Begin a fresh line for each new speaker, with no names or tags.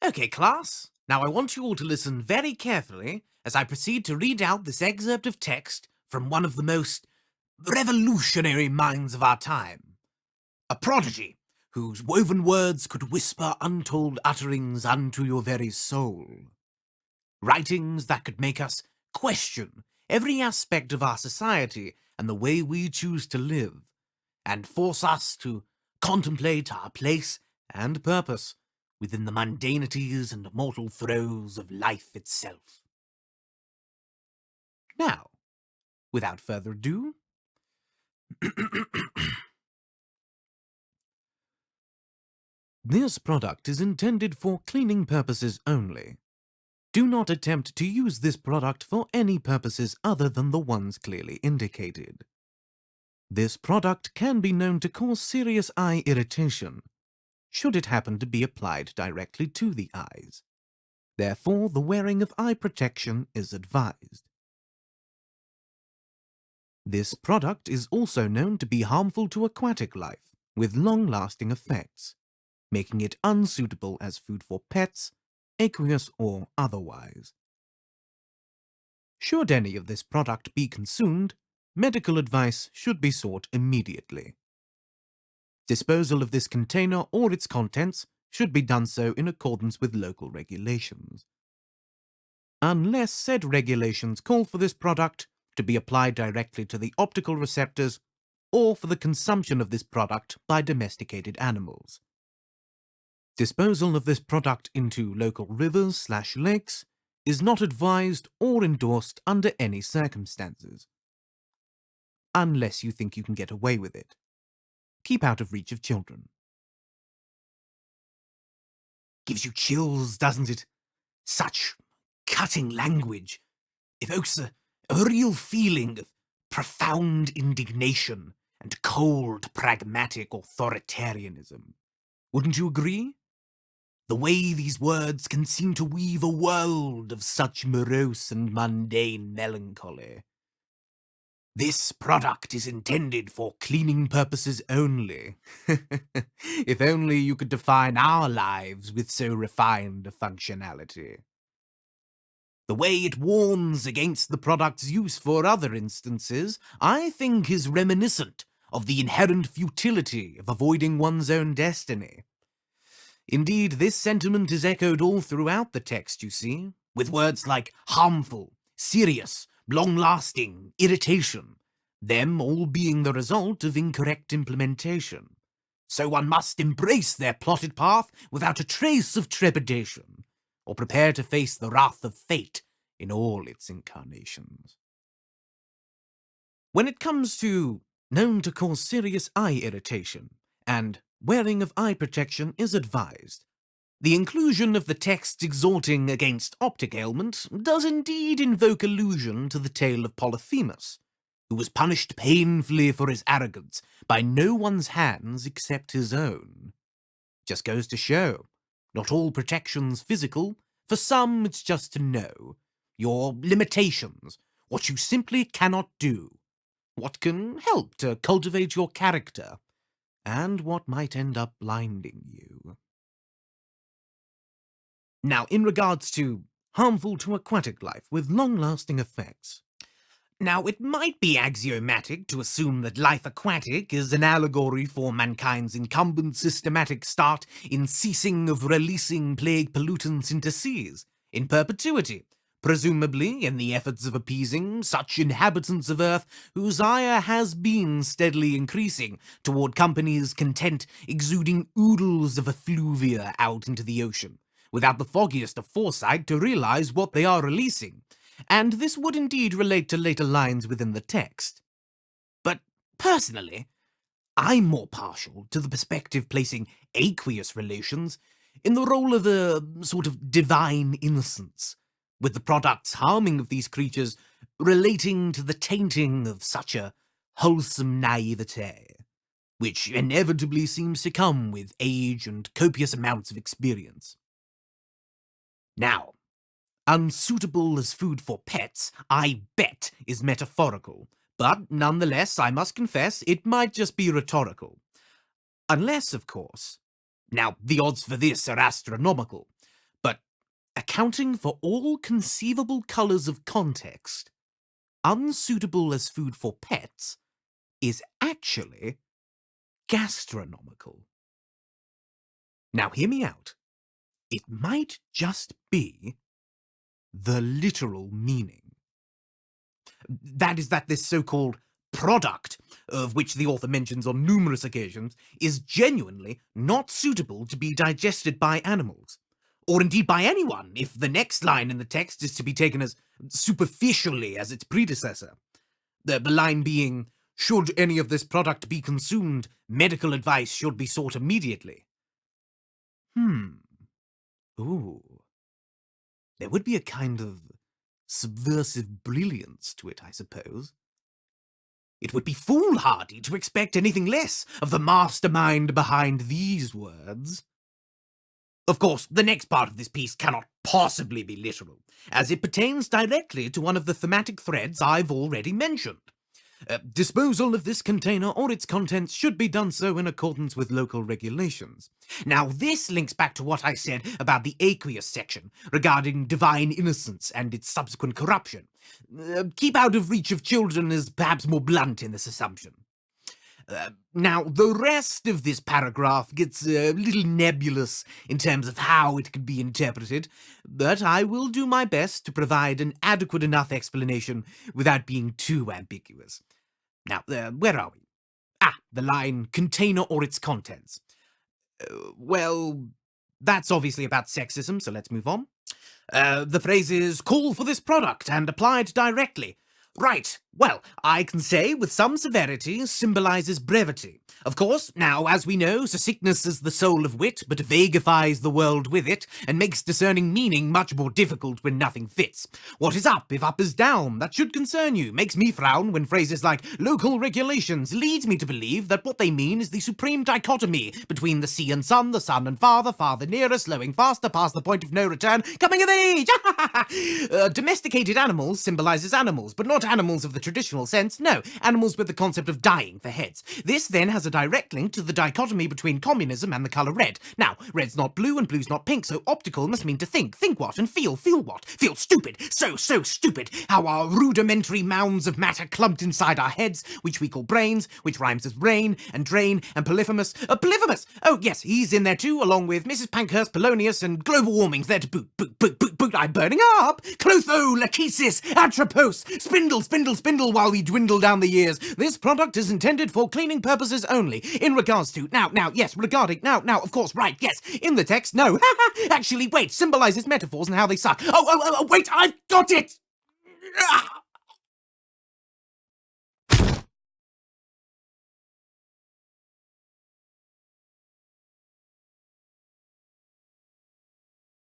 Okay, class. Now I want you all to listen very carefully as I proceed to read out this excerpt of text from one of the most revolutionary minds of our time. A prodigy whose woven words could whisper untold utterings unto your very soul. Writings that could make us question every aspect of our society and the way we choose to live, and force us to contemplate our place and purpose within the mundanities and mortal throes of life itself. Now, without further ado, this product is intended for cleaning purposes only. Do not attempt to use this product for any purposes other than the ones clearly indicated. This product can be known to cause serious eye irritation, should it happen to be applied directly to the eyes. Therefore, the wearing of eye protection is advised. This product is also known to be harmful to aquatic life, with long-lasting effects, making it unsuitable as food for pets, aqueous or otherwise. Should any of this product be consumed, medical advice should be sought immediately. Disposal of this container or its contents should be done so in accordance with local regulations. Unless said regulations call for this product to be applied directly to the optical receptors or for the consumption of this product by domesticated animals. Disposal of this product into local rivers/lakes is not advised or endorsed under any circumstances. Unless you think you can get away with it. Keep out of reach of children. Gives you chills, doesn't it? Such cutting language evokes a real feeling of profound indignation and cold, pragmatic authoritarianism. Wouldn't you agree? The way these words can seem to weave a world of such morose and mundane melancholy. This product is intended for cleaning purposes only. If only you could define our lives with so refined a functionality. The way it warns against the product's use for other instances, I think is reminiscent of the inherent futility of avoiding one's own destiny. Indeed, this sentiment is echoed all throughout the text, you see, with words like harmful, serious, long-lasting, irritation, them all being the result of incorrect implementation. So one must embrace their plotted path without a trace of trepidation, or prepare to face the wrath of fate in all its incarnations. When it comes to known to cause serious eye irritation, and wearing of eye protection is advised, the inclusion of the text exhorting against optic ailment does indeed invoke allusion to the tale of Polyphemus, who was punished painfully for his arrogance by no one's hands except his own. Just goes to show, not all protection's physical. For some, it's just to know your limitations, what you simply cannot do, what can help to cultivate your character, and what might end up blinding you. Now, in regards to harmful to aquatic life with long-lasting effects. Now, it might be axiomatic to assume that life aquatic is an allegory for mankind's incumbent systematic start in ceasing of releasing plague pollutants into seas, in perpetuity, presumably in the efforts of appeasing such inhabitants of Earth whose ire has been steadily increasing toward companies content exuding oodles of effluvia out into the ocean, without the foggiest of foresight to realize what they are releasing. And this would indeed relate to later lines within the text. But personally, I'm more partial to the perspective placing aqueous relations in the role of a sort of divine innocence, with the product's harming of these creatures relating to the tainting of such a wholesome naivete, which inevitably seems to come with age and copious amounts of experience. Now, unsuitable as food for pets, I bet, is metaphorical, but nonetheless, I must confess, it might just be rhetorical. Unless, of course, now the odds for this are astronomical, Accounting for all conceivable colours of context, unsuitable as food for pets is actually gastronomical. Now hear me out. It might just be the literal meaning. That is that this so-called product, of which the author mentions on numerous occasions, is genuinely not suitable to be digested by animals, or indeed by anyone, if the next line in the text is to be taken as superficially as its predecessor. The line being, "Should any of this product be consumed, medical advice should be sought immediately." Ooh. There would be a kind of subversive brilliance to it, I suppose. It would be foolhardy to expect anything less of the mastermind behind these words. Of course, the next part of this piece cannot possibly be literal, as it pertains directly to one of the thematic threads I've already mentioned. Disposal of this container or its contents should be done so in accordance with local regulations. Now, this links back to what I said about the aqueous section regarding divine innocence and its subsequent corruption. Keep out of reach of children is perhaps more blunt in this assumption. Now, the rest of this paragraph gets a little nebulous in terms of how it can be interpreted, but I will do my best to provide an adequate enough explanation without being too ambiguous. Now, where are we? The line, container or its contents. Well, that's obviously about sexism, so let's move on. The phrase is, call for this product and applied directly. Right, well, I can say with some severity symbolises brevity. Of course, now, as we know, succinctness is the soul of wit, but vagifies the world with it, and makes discerning meaning much more difficult when nothing fits. What is up if up is down? That should concern you. Makes me frown when phrases like local regulations leads me to believe that what they mean is the supreme dichotomy between the sea and sun, the son and father, father nearer, slowing faster, past the point of no return, coming of age! Domesticated animals symbolises animals, but not animals of the traditional sense, no, animals with the concept of dying for heads. This then has a direct link to the dichotomy between communism and the colour red. Now, red's not blue and blue's not pink, so optical must mean to think. Think what? And feel what? Feel stupid. So stupid. How our rudimentary mounds of matter clumped inside our heads, which we call brains, which rhymes with rain and drain and Polyphemus. Polyphemus! Oh, yes, he's in there too, along with Mrs. Pankhurst, Polonius, and global warming's there to boot. I'm burning up! Clotho, lachesis, atropos, spindle, while we dwindle down the years. This product is intended for cleaning purposes only. In regards to, yes, regarding, of course, right, yes, in the text, no. Actually, wait, symbolises metaphors and how they suck. Wait, I've got it!